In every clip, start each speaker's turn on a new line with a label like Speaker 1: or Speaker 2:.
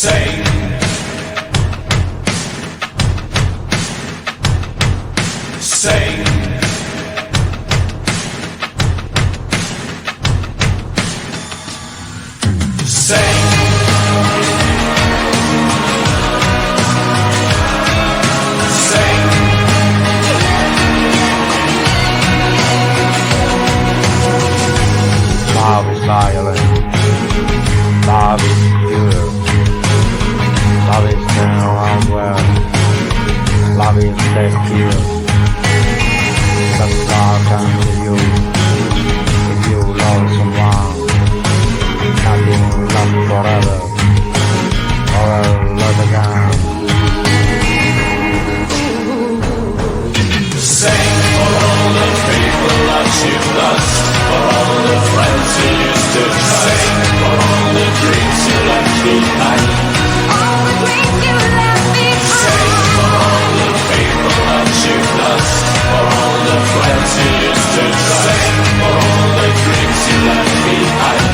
Speaker 1: Sing. Sing. Sing.
Speaker 2: Love is violent. Love is pure. Love is turning around well. Love is dead pure. But God comes to you. If you love someone, nothing will last forever. Or love again.
Speaker 1: Sing for all the people that you've lost, for all the friends you used to trust, sing for all the dreams you left behind.
Speaker 3: All the dreams you left behind.
Speaker 1: Sing for all the people that you've lost, for all the friends you used to trust, sing for all the dreams you left behind.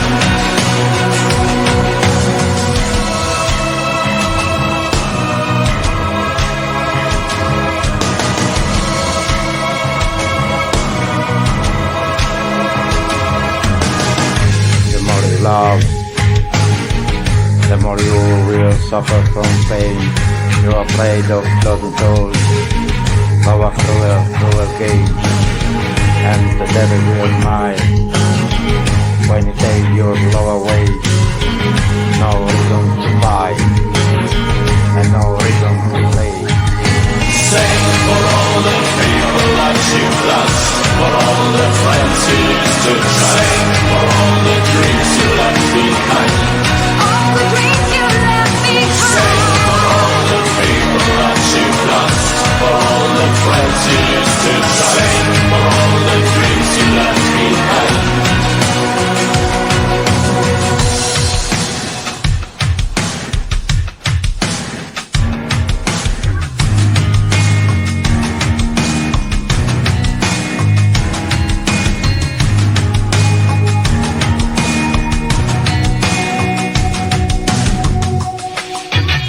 Speaker 2: The more you love, the more you will suffer from pain. You're afraid of closing doors, love a cruel cage, and the devil will smile when you take your love away. No reason to fight, and no reason to play.
Speaker 1: Sing for all the people that you've lost, for all the friends you used to trust, sing for all the dreams you left behind.
Speaker 3: All the dreams you left behind.
Speaker 1: Sing for all the people that you've lost, for all the friends you used to trust, sing for all the dreams you left behind.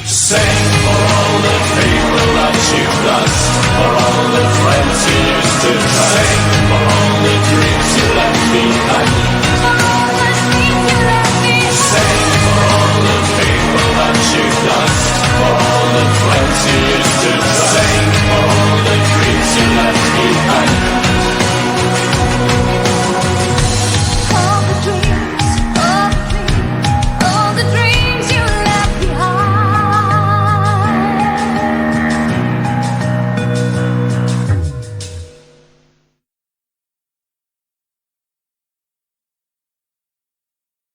Speaker 1: Sing for all the people that you've lost, for all the friends you used to trust.